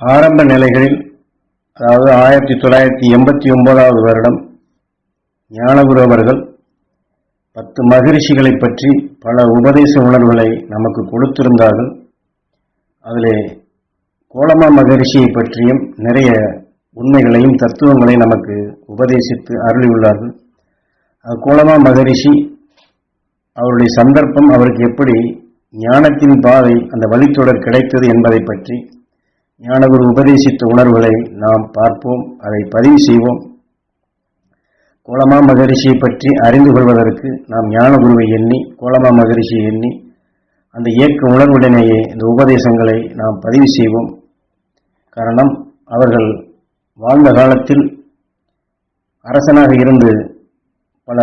ஆரம்ப நிலைகளில், அதாவது 1989வது வருடம் ஞானகுரு அவர்கள் 10 மகரிஷிகளை பற்றி பல உபதேச உணர்வுகளை நமக்கு கொடுத்திருந்தார்கள். அதிலே கோலமா மகரிஷியை பற்றியும் நிறைய உண்மைகளையும் தத்துவங்களையும் நமக்கு உபதேசித்து அருளியுள்ளார்கள். கோலமா மகரிஷி அவருடைய சந்தர்ப்பம், அவருக்கு எப்படி ஞானத்தின் பாதை, அந்த வழித்தொடர் கிடைத்தது என்பதை பற்றி ஞானகுரு உபதேசித்த உணர்வுகளை நாம் பார்ப்போம், அதை பதிவு செய்வோம். கோலமா மகரிஷியை பற்றி அறிந்து கொள்வதற்கு நாம் ஞானகுருவை எண்ணி, கோலமா மகரிஷியை எண்ணி, அந்த இயக்க உணர்வுடனேயே இந்த உபதேசங்களை நாம் பதிவு செய்வோம். காரணம், அவர்கள் வாழ்ந்த காலத்தில் அரசனாக இருந்து பல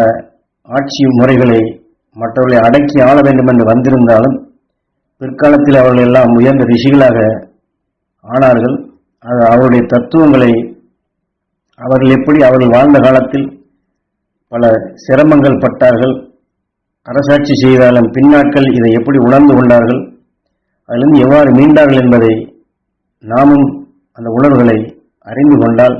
ஆட்சி முறைகளை மற்றவர்களை அடக்கி ஆள வேண்டும் என்று வந்திருந்தாலும் பிற்காலத்தில் அவர்கள் எல்லாம் உயர்ந்த ரிஷிகளாக ஆனார்கள். அவருடைய தத்துவங்களை அவர்கள் எப்படி அவர்கள் வாழ்ந்த காலத்தில் பல சிரமங்கள் பட்டார்கள், அரசாட்சி செய்தாலும் பின்னாட்கள் இதை எப்படி உணர்ந்து கொண்டார்கள், அதிலிருந்து எவ்வாறு மீண்டார்கள் என்பதை நாமும் அந்த உணர்வுகளை அறிந்து கொண்டால்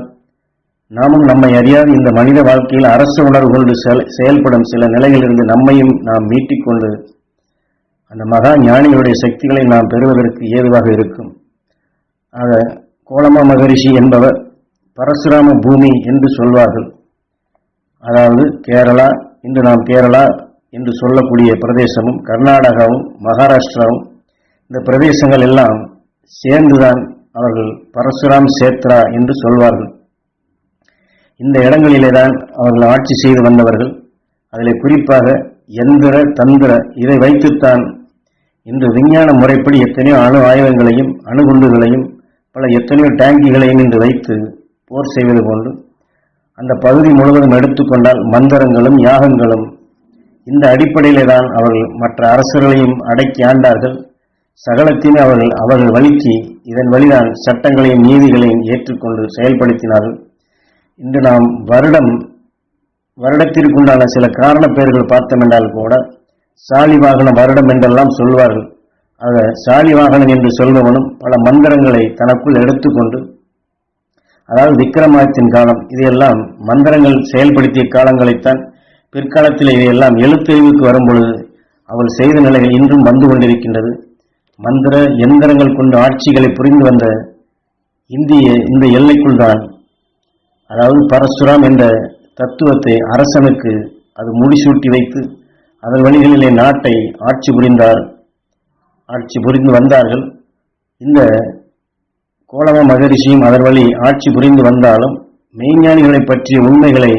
நாமும் நம்மை அறியாது இந்த மனித வாழ்க்கையில் அரச உணர்வு கொண்டு செயல்படும் சில நிலைகளிலிருந்து நம்மையும் நாம் மீட்டிக்கொண்டு அந்த மகா ஞானிகளுடைய சக்திகளை நாம் பெறுவதற்கு ஏதுவாக இருக்கும். ஆக கோலமா மகரிஷி என்பவர் பரசுராம பூமி என்று சொல்வார்கள். அதாவது கேரளா, இன்று நாம் கேரளா என்று சொல்லக்கூடிய பிரதேசமும் கர்நாடகாவும் மகாராஷ்டிராவும், இந்த பிரதேசங்கள் எல்லாம் சேர்ந்துதான் அவர்கள் பரசுராம் சேத்ரா என்று சொல்வார்கள். இந்த இடங்களிலே தான் அவர்கள் ஆட்சி செய்து வந்தவர்கள். அதில் குறிப்பாக எந்திர தந்திர இதை வைத்துத்தான் இன்று விஞ்ஞான முறைப்படி எத்தனையோ அணு ஆயுதங்களையும் அணுகுண்டுகளையும் பல எத்தனையோ டேங்கிகளையும் இன்று வைத்து போர் செய்வது போன்று அந்த பகுதி முழுவதும் எடுத்துக்கொண்டால் மந்திரங்களும் யாகங்களும் இந்த அடிப்படையிலே தான் அவர்கள் மற்ற அரசர்களையும் அடக்கி ஆண்டார்கள். சகலத்தையும் அவர்கள் வழிக்கு இதன் வழிதான் சட்டங்களையும் நீதிகளையும் ஏற்றுக்கொண்டு செயல்படுத்தினார்கள். இன்று நாம் வருடத்திற்குண்டான சில காரண பெயர்கள் பார்த்தோம் என்றால் கூட சாலிவாகன வருடம் என்றெல்லாம் சொல்வார்கள். ஆக சாலிவாகனன் என்று சொல்பவனும் பல மந்திரங்களை தனக்குள் எடுத்துக்கொண்டு, அதாவது விக்கிரமாதித்தின் காலம், இதையெல்லாம் மந்திரங்கள் செயல்படுத்திய காலங்களைத்தான் பிற்காலத்தில் இதையெல்லாம் எழுத்தறிவுக்கு வரும்பொழுது அவள் செய்த நிலைகள் இன்றும் வந்து கொண்டிருக்கின்றது. மந்திர எந்திரங்கள் கொண்டு ஆட்சிகளை புரிந்து வந்த இந்த எல்லைக்குள் தான், அதாவது பரசுராம் என்ற தத்துவத்தை அரசனுக்கு அது முடிசூட்டி வைத்து அதன் வழிகளிலே நாட்டை ஆட்சி புரிந்து வந்தார்கள். இந்த கோலமா மகரிஷியும் அதன் வழி ஆட்சி புரிந்து வந்தாலும் மெய்ஞானிகளை பற்றிய உண்மைகளை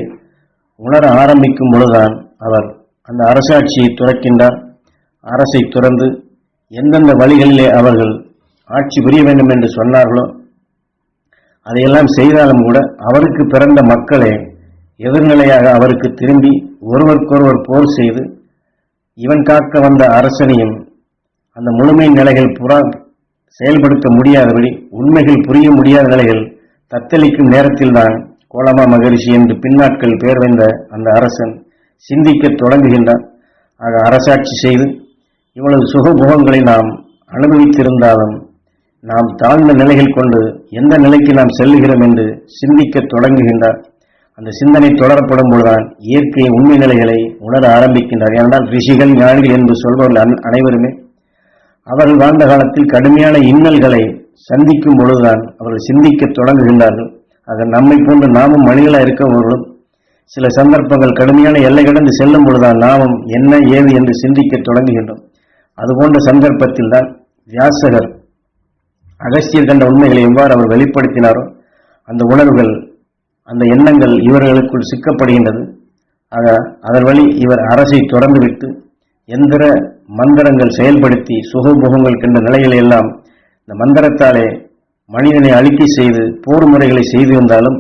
உணர ஆரம்பிக்கும் பொழுதுதான் அவர் அந்த அரசாட்சியை துறக்கின்றார். அரசை துறந்து எந்தெந்த வழிகளிலே அவர்கள் ஆட்சி புரிய வேண்டும் என்று சொன்னார்களோ அதையெல்லாம் செய்தாலும் கூட அவருக்கு பிறந்த மக்களே எதிர்நிலையாக அவருக்கு திரும்பி ஒருவருக்கொருவர் போர் செய்து இவன் காக்க வந்த அரசனையும் அந்த முழுமை நிலைகள் செயல்படுத்த முடியாதபடி, உண்மைகள் புரிய முடியாத நிலைகள் தத்தளிக்கும் நேரத்தில்தான் கோலமா மகரிஷி என்று பின்னாட்கள் பெயர் வந்த அந்த அரசன் சிந்திக்க தொடங்குகின்றான். ஆக அரசாட்சி செய்து இவ்வளவு சுகபோகங்களை நாம் அனுபவித்திருந்தாலும் நாம் தாழ்ந்த நிலைகள் கொண்டு எந்த நிலைக்கு நாம் செல்லுகிறோம் என்று சிந்திக்க தொடங்குகின்றார். அந்த சிந்தனை தொடரப்படும் பொழுதுதான் இயற்கை உண்மை நிலைகளை உணர ஆரம்பிக்கின்றார். ஏனென்றால் ரிஷிகள் ஞானிகள் என்று சொல்பவர்கள் அனைவருமே அவர்கள் வாழ்ந்த காலத்தில் கடுமையான இன்னல்களை சந்திக்கும் பொழுதுதான் அவர்கள் சிந்திக்க தொடங்குகின்றார்கள். ஆக நம்மை போன்று நாமும் மனிதர்களாக இருக்கவர்களும் சில சந்தர்ப்பங்கள் கடுமையான எல்லை கடந்து செல்லும் பொழுதுதான் நாமும் என்ன ஏது என்று சிந்திக்க தொடங்குகின்றோம். அதுபோன்ற சந்தர்ப்பத்தில் தான் வியாசகர் அகஸ்தியர் கண்ட உண்மைகளை எவ்வாறு அவர் வெளிப்படுத்தினாரோ அந்த உணர்வுகள், அந்த எண்ணங்கள் இவர்களுக்குள் சிக்கப்படுகின்றது. ஆக அதன் வழி இவர் அரசை தொடர்ந்துவிட்டு எந்திர மந்திரங்கள் செயல்படுத்தி சுகபோகங்கள் கண்ட நிலைகளை எல்லாம் இந்த மந்திரத்தாலே மனிதனை அழிக்கை செய்து போர் முறைகளை செய்து வந்தாலும்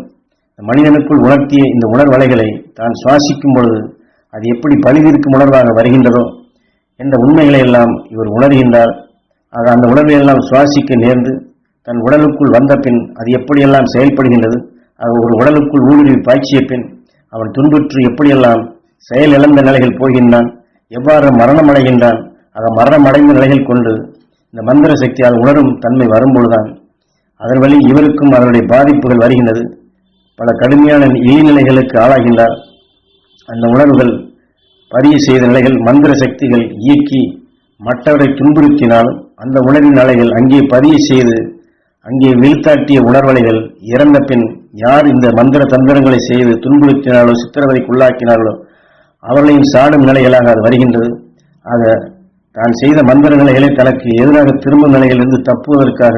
மனிதனுக்குள் உணர்த்திய இந்த உணர்வலைகளை தான் சுவாசிக்கும் பொழுது அது எப்படி பழிதிருக்கும் உணர்வாக வருகின்றதோ என்ற உண்மைகளை எல்லாம் இவர் உணர்கின்றார். ஆக அந்த உணர்வை எல்லாம் சுவாசிக்க நேர்ந்து தன் உடலுக்குள் வந்த பின் அது எப்படியெல்லாம் செயல்படுகின்றது, ஒரு உடலுக்குள் ஊடுருவி பாய்ச்சிய பின் அவன் துன்புற்று எப்படியெல்லாம் செயல் இழந்த நிலைகள் போகின்றான், எவ்வாறு மரணம் அடைகின்றான். ஆக மரணம் அடைந்த நிலைகள் கொண்டு இந்த மந்திர சக்தியால் உணரும் தன்மை வரும்பொழுதுதான் அதன் வழி இவருக்கும் அதனுடைய பாதிப்புகள் வருகின்றது. பல கடுமையான இழிநிலைகளுக்கு ஆளாகின்றார். அந்த உணர்வுகள் பதிவு செய்த நிலைகள் மந்திர சக்திகள் இயக்கி மற்றவரை துன்புறுத்தினாலும் அந்த உணர்வின் அலைகள் அங்கே பதிவு செய்து அங்கே வீழ்த்தாட்டிய உணர்வலைகள் இறந்த பின் யார் இந்த மந்திர தந்திரங்களை செய்து துன்புறுத்தினாலோ சித்திரவதைக்குள்ளாக்கினார்களோ அவர்களையும் சாடும் நிலைகளாக அது வருகின்றது. ஆக தான் செய்த மந்திர நிலைகளை தனக்கு எதிராக திரும்பும் நிலையிலிருந்து தப்புவதற்காக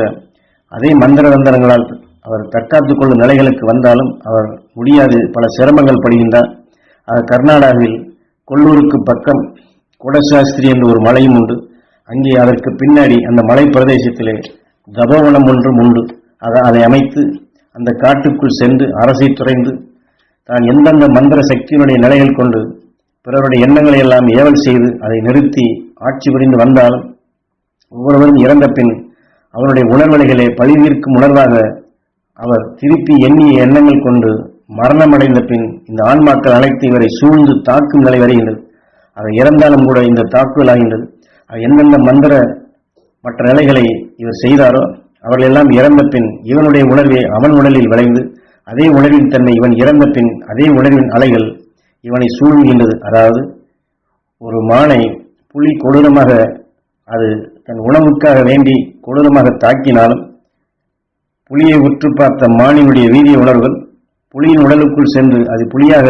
அதே மந்திர தந்திரங்களால் அவர் தற்காத்துக் கொள்ளும் நிலைகளுக்கு வந்தாலும் அவர் முடியாது, பல சிரமங்கள் படுகின்றார். கர்நாடகாவில் கொல்லூருக்கு பக்கம் குடசாஸ்திரி என்ற ஒரு மலையும் உண்டு. அங்கே அதற்கு பின்னாடி அந்த மலை பிரதேசத்திலே தபோவனம் ஒன்றும் உண்டு. அதை அமைத்து அந்த காட்டுக்குள் சென்று அரசை துறைந்து தான் எந்தெந்த மந்திர சக்தியினுடைய நிலைகள் கொண்டு பிறருடைய எண்ணங்களை எல்லாம் ஏவல் செய்து அதை நிறுத்தி ஆட்சி புரிந்து வந்தாலும் ஒவ்வொருவரும் இறந்த பின் அவருடைய உணர்வலைகளை பழிதீர்க்கும் உணர்வாக அவர் திருப்பி எண்ணிய எண்ணங்கள் கொண்டு மரணமடைந்த பின் இந்த ஆன்மாக்கள் அழைத்து இவரை சூழ்ந்து தாக்கும் நிலை வருகின்றது. அதை இறந்தாலும் கூட இந்த தாக்குதல் ஆகின்றது. எந்தெந்த மந்திர மற்ற நிலைகளை இவர் செய்தாரோ அவர்கள் எல்லாம் இறந்த பின் இவனுடைய உணர்வே அவன் உடலில் விளைந்து அதே உணர்வின் தன்மை இவன் இறந்த பின் அதே உணர்வின் அலைகள் இவனை சூழ்கின்றது. அதாவது ஒரு மானை புலி கொடூரமாக அது தன் உணவுக்காக வேண்டி கொடூரமாக தாக்கினாலும் புலியை உற்று பார்த்த மானினுடைய வீரிய உணர்வுகள் புலியின் உடலுக்குள் சென்று அது புலியாக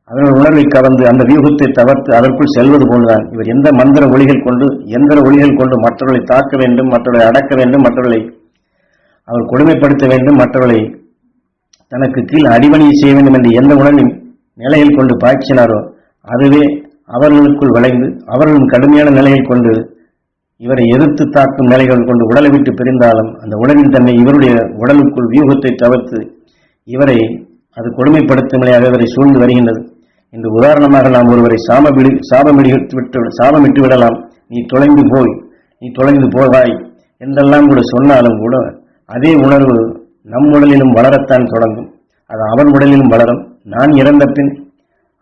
அதனுடைய உணர்வை கவர்ந்து அந்த வியூகத்தை தவிர்த்து அதற்குள் செல்வது போன்றுதான் இவர் எந்த மந்திர ஒளிகள் கொண்டு எந்திர ஒளிகள் கொண்டு மற்றவர்களை தாக்க வேண்டும், மற்றவர்களை அடக்க வேண்டும், மற்றவர்களை அவர் கொடுமைப்படுத்த வேண்டும், மற்றவர்களை தனக்கு கீழ் அடிபணியை செய்ய வேண்டும் என்று எந்த உணர்வின் நிலையில் கொண்டு பாய்ச்சினாரோ அதுவே அவர்களுக்குள் விளைந்து அவர்களும் கடுமையான நிலையில் கொண்டு இவரை எதிர்த்து தாக்கும் நிலைகள் கொண்டு உடலை விட்டு பிரிந்தாலும் அந்த உணர்வின் தன்மை இவருடைய உடலுக்குள் வியூகத்தை தவிர்த்து இவரை அது கொடுமைப்படுத்தும் நிலையாக இவரை சூழ்ந்து வருகின்றது. இன்று உதாரணமாக நாம் ஒருவரை சாபமிட்டு விடலாம், நீ தொலைந்து போவாய் என்றெல்லாம் கூட சொன்னாலும் கூட அதே உணர்வு நம் உடலிலும் வளரத்தான் தொடங்கும். அது அவன் உடலிலும் வளரும். நான் இறந்த பின்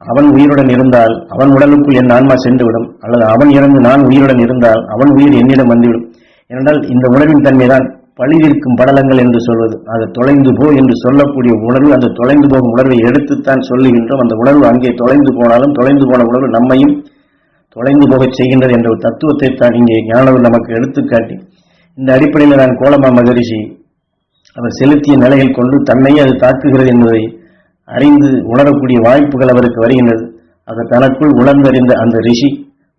அவன் உயிருடன் இருந்தால் அவன் உடலுக்குள் என் ஆன்மா சென்றுவிடும், அல்லது அவன் இறந்து நான் உயிருடன் இருந்தால் அவன் உயிர் என்னிடம் வந்துவிடும். ஏனென்றால் இந்த உணர்வின் தன்மைதான் பழிதிருக்கும் படலங்கள் என்று சொல்வது. அது தொலைந்து போ என்று சொல்லக்கூடிய உணர்வு, அந்த தொலைந்து போகும் உணர்வை எடுத்துத்தான் சொல்லுகின்றோம். அந்த உணர்வு அங்கே தொலைந்து போனாலும் தொலைந்து போன உணர்வு நம்மையும் தொலைந்து போகச் செய்கின்றது என்ற ஒரு தத்துவத்தை தான் இங்கே ஞானவர் நமக்கு எடுத்துக்காட்டி இந்த அடிப்படையில் நான் கோலமா மகரிஷி அவர் செலுத்திய நிலையில் கொண்டு தன்னையே அது தாக்குகிறது என்பதை அறிந்து உணரக்கூடிய வாய்ப்புகள் அவருக்கு வருகின்றது. அது தனக்குள் உணர்ந்தறிந்த அந்த ரிஷி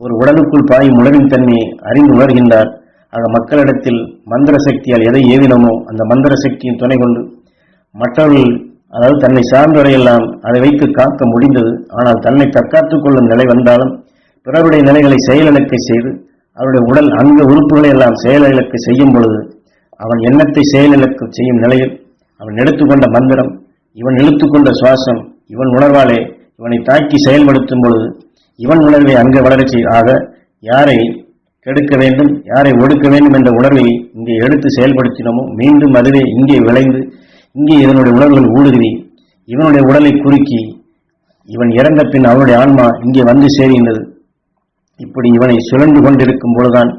ஒரு உடலுக்குள் பாயும் உணர்வின் தன்மையை அறிந்து உணர்கின்றார். ஆக மக்களிடத்தில் மந்திர சக்தியால் எதை ஏவினமோ அந்த மந்திர சக்தியின் துணை கொண்டு மற்றவர்கள், அதாவது தன்னை சார்ந்தவரையெல்லாம் அதை வைத்து காக்க முடிந்தது. ஆனால் தன்னை தற்காத்துக் கொள்ளும் நிலை வந்தாலும் பிறருடைய நிலைகளை செயலிழக்க செய்து அவருடைய உடல் அங்க உறுப்புகளை எல்லாம் செயலிழக்க செய்யும் பொழுது அவன் எண்ணத்தை செயலிழக்க செய்யும் நிலையில் அவன் எடுத்துக்கொண்ட மந்திரம், இவன் இழுத்துக்கொண்ட சுவாசம், இவன் உணர்வாலே இவனை தாக்கி செயல்படுத்தும் பொழுது இவன் உணர்வை அங்கே வளரச் ஆக யாரை கெடுக்க வேண்டும், யாரை ஒடுக்க வேண்டும் என்ற உணர்வை இங்கே எடுத்து செயல்படுத்தினோமோ மீண்டும் அதுவே இங்கே விளைந்து இங்கே இதனுடைய உணர்வுகள் ஊடுருவி இவனுடைய உடலை குறுக்கி இவன் இறந்த பின் அவனுடைய ஆன்மா இங்கே வந்து சேருகின்றது. இப்படி இவனை சுழன்று கொண்டிருக்கும் பொழுதுதான்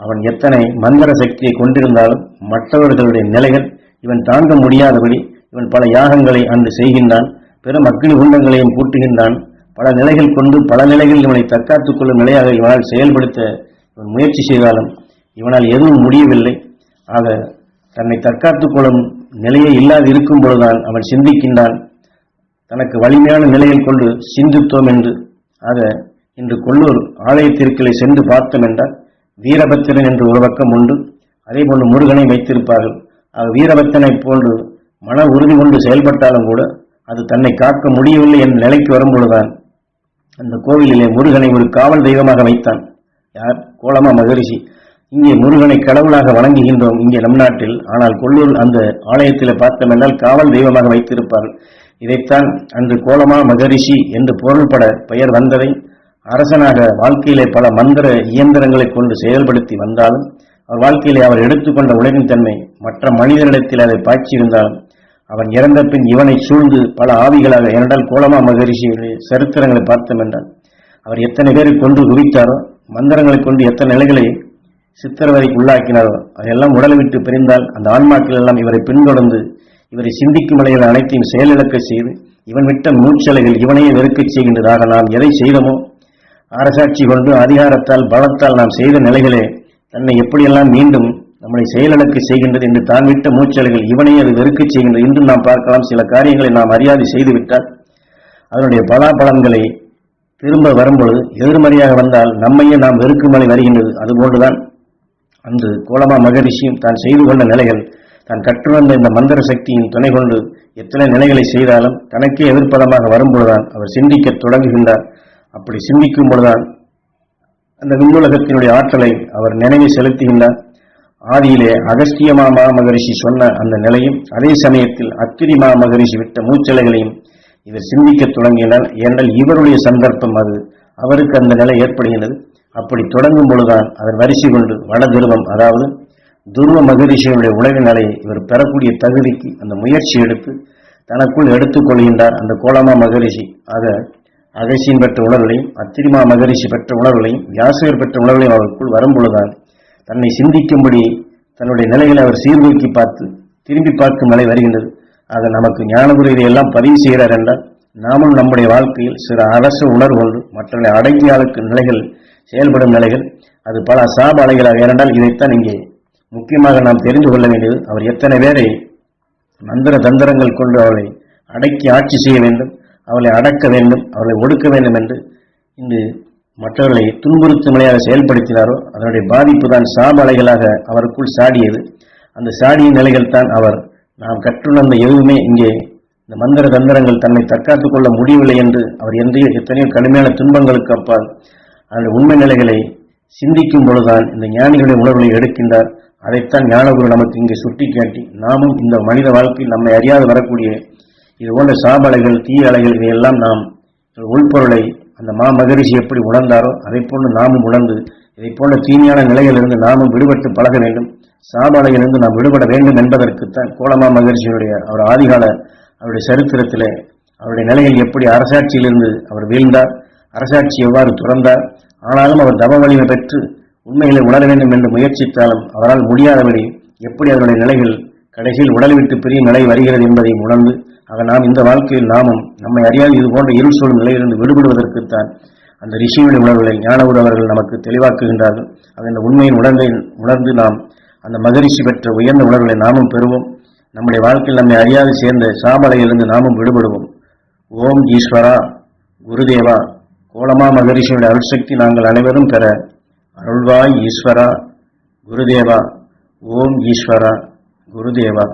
அவன் எத்தனை மந்திர சக்தியை கொண்டிருந்தாலும் மற்றவர்களுடைய நிலைகள் இவன் தாங்க முடியாதபடி இவன் பல யாகங்களை அன்று செய்கின்றான், பெரும் அக்னி குண்டங்களையும் கூட்டுகின்றான். பல நிலைகள் கொண்டு பல நிலைகளில் இவனை தற்காத்துக் கொள்ளும் நிலையாக இவனால் செயல்படுத்த இவன் முயற்சி செய்தாலும் இவனால் எதுவும் முடியவில்லை. ஆக தன்னை தற்காத்துக் கொள்ளும் நிலையே இல்லாது இருக்கும் பொழுதுதான் அவன் சிந்திக்கின்றான், தனக்கு வலிமையான நிலையில் கொண்டு சிந்தித்தோம் என்று. ஆக இன்று கொல்லூர் ஆலயத்திற்குள்ளே சென்று பார்த்தோம் என்றால் வீரபத்திரன் என்று ஒரு பக்கம் உண்டு, அதே போன்று முருகனை வைத்திருப்பார்கள். ஆக வீரபத்திரனை போன்று மன உறுதி கொண்டு செயல்பட்டாலும் கூட அது தன்னை காக்க முடியவில்லை என்ற நிலைக்கு வரும்பொழுதுதான் அந்த கோவிலிலே முருகனை ஒரு காவல் தெய்வமாக வைத்தான். யார்? கோலமா மகரிஷி. இங்கே முருகனை கடவுளாக வணங்குகின்றோம் இங்கே நம் நாட்டில். ஆனால் கொல்லூர் அந்த ஆலயத்தில் பார்த்தோம் என்றால் காவல் தெய்வமாக வைத்திருப்பார்கள். இதைத்தான் அன்று கோலமா மகரிஷி என்று பொருள்பட பெயர் வந்ததை அரசனாக வாழ்க்கையிலே பல மந்திர இயந்திரங்களை கொண்டு செயல்படுத்தி வந்தாலும் அவர் வாழ்க்கையிலே அவர் எடுத்துக்கொண்ட உலகின் தன்மை மற்ற மனிதனிடத்தில் அதை பாய்ச்சியிருந்தாலும் அவன் இறந்த பின் இவனை சூழ்ந்து பல ஆவிகளாக, ஏனென்றால் கோலமா மகரிஷியுடைய சரித்திரங்களை பார்த்தோம் என்றால் அவர் எத்தனை பேரை கொண்டு குவித்தாரோ, மந்திரங்களை கொண்டு எத்தனை நிலைகளை சித்திரவதைக்கு உள்ளாக்கினாரோ அதையெல்லாம் உடலை விட்டு பிரிந்தால் அந்த ஆன்மாக்கள் எல்லாம் இவரை பின்தொடர்ந்து இவரை சிந்திக்கும் நிலைகள் அனைத்தையும் செயலிழக்க செய்து இவன் விட்ட மூச்சலைகள் இவனையே வெறுக்கச் செய்கின்றதாக நாம் எதை செய்தோமோ அரசாட்சி கொண்டு அதிகாரத்தால் பலத்தால் நாம் செய்த நிலைகளே தன்னை எப்படியெல்லாம் மீண்டும் நம்மளை செயலிழக்க செய்கின்றது என்று தான் விட்ட மூச்சலைகள் இவனையே அது வெறுக்கச் செய்கின்றது. இன்று நாம் பார்க்கலாம், சில காரியங்களை நாம் அறியாது செய்துவிட்டால் அதனுடைய பலாபலன்களை திரும்ப வரும்பொழுது எதிர்மறையாக வந்தால் நம்மையே நாம் வெறுக்கும் நிலை வருகின்றது. அதுபோன்றுதான் அன்று கோலமா மகரிஷியும் தான் செய்து கொண்ட நிலைகள், தான் கற்றுவந்த இந்த மந்திர சக்தியின் துணை கொண்டு எத்தனை நிலைகளை செய்தாலும் தனக்கே எதிர்ப்பதமாக வரும்பொழுதுதான் அவர் சிந்திக்க தொடங்குகின்றார். அப்படி சிந்திக்கும் பொழுதுதான் அந்த விண்ணுலகத்தினுடைய ஆற்றலை அவர் நினைவு செலுத்துகின்றார். ஆதியிலே அகஸ்திய மகரிஷி சொன்ன அந்த நிலையும் அதே சமயத்தில் அத்திரி மகரிஷி விட்ட மூச்சலைகளையும் இவர் சிந்திக்க தொடங்கினார். ஏனென்றால் இவருடைய சந்தர்ப்பம் அது, அவருக்கு அந்த நிலை ஏற்படுகின்றது. அப்படி தொடங்கும் பொழுதுதான் அதன் வரிசை கொண்டு வட துருவம், அதாவது துருவ மகரிஷியுடைய உலக நிலையை இவர் பெறக்கூடிய தகுதிக்கு அந்த முயற்சி எடுத்து தனக்குள் எடுத்துக் கொள்கின்றார். அந்த கோலமா மகரிஷி ஆக அகசியன் பெற்ற உணர்வுகளையும் அத்திரிமா மகரிஷி பெற்ற உணர்வுகளையும் வியாசகர் பெற்ற உணர்வுகளையும் அவருக்குள் வரும்பொழுதுதான் தன்னை சிந்திக்கும்படி தன்னுடைய நிலைகளை அவர் சீர்தூக்கி பார்த்து திரும்பி பார்க்கும் நிலை வருகின்றது. ஆக நமக்கு ஞானகுரு இதையெல்லாம் பதிவு செய்கிறார் என்றால் நாமும் நம்முடைய வாழ்க்கையில் சில அரசு உணர்வு கொண்டு மற்றவர்களை அடங்கியாளுக்கு நிலைகள் செயல்படும் நிலைகள் அது பல சாப அலைகளாக. ஏனென்றால் இதைத்தான் இங்கே முக்கியமாக நாம் தெரிந்து கொள்ள வேண்டியது. அவர் எத்தனை பேரை மந்திர தந்திரங்கள் கொண்டு அவளை அடக்கி ஆட்சி செய்ய வேண்டும், அவளை அடக்க வேண்டும், அவளை ஒடுக்க வேண்டும் என்று இன்று மற்றவர்களை துன்புறுத்தும் நிலையாக செயல்படுத்தினாரோ அதனுடைய பாதிப்பு தான் சாப அலைகளாக அவருக்குள் சாடியது. அந்த சாடிய நிலைகள் தான் அவர் நாம் கற்றுணர்ந்த எதுவுமே இங்கே இந்த மந்திர தந்திரங்கள் தன்னை தற்காத்துக் கொள்ள முடியவில்லை என்று அவர் எத்தனையோ கடுமையான துன்பங்களுக்கு அப்பால் அதனுடைய உண்மை நிலைகளை சிந்திக்கும் பொழுதுதான் இந்த ஞானிகளுடைய உணர்வுகளை எடுக்கின்றார். அதைத்தான் ஞானகுரு நமக்கு இங்கே சுட்டிக்காட்டி நாமும் இந்த மனித வாழ்க்கையில் நம்மை அறியாது வரக்கூடிய இது போன்ற சாபலைகள் தீய அலைகள் இதையெல்லாம் நாம் உள்பொருளை அந்த மகரிஷி எப்படி உணர்ந்தாரோ அதை போன்று நாமும் உணர்ந்து இதை போன்ற தீமையான நிலையிலிருந்து நாமும் விடுபட்டு பழக வேண்டும், சாபாலையிலிருந்து நாம் விடுபட வேண்டும் என்பதற்குத்தான் கோலமா மகரிஷியுடைய அவர் ஆதிகால அவருடைய சரித்திரத்திலே அவருடைய நிலையில் எப்படி அரசாட்சியிலிருந்து அவர் வீழ்ந்தார், அரசாட்சி எவ்வாறு துறந்தார், ஆனாலும் அவர் தவ வலிமை பெற்று உண்மைகளை உணர வேண்டும் என்று முயற்சித்தாலும் அவரால் முடியாதபடி எப்படி அவருடைய நிலைகள் கடைசியில் உடலை விட்டு பிரியும் நிலை வருகிறது என்பதை உணர்ந்து ஆக நாம் இந்த வாழ்க்கையில் நாமும் நம்மை அறியாது இது போன்ற இருள் சூழும் நிலையிலிருந்து விடுபடுவதற்குத்தான் அந்த ரிஷியுடைய உணர்வுகளை ஞானகுரு அவர்கள் நமக்கு தெளிவாக்குகின்றார்கள். ஆக இந்த உண்மையின் உணர்ந்து நாம் அந்த மகரிஷி பெற்ற உயர்ந்த உணர்வுகளை நாமும் பெறுவோம். நம்முடைய வாழ்க்கையில் நம்மை அறியாது சேர்ந்த சாபலையிலிருந்து நாமும் விடுபடுவோம். ஓம் ஈஸ்வரா குருதேவா கோலமா மகரிஷியுடைய அருள்சக்தி நாங்கள் அனைவரும் பெற அருள்வாய் ஈஸ்வரா குருதேவா. ஓம் ஈஸ்வரா குருதேவா.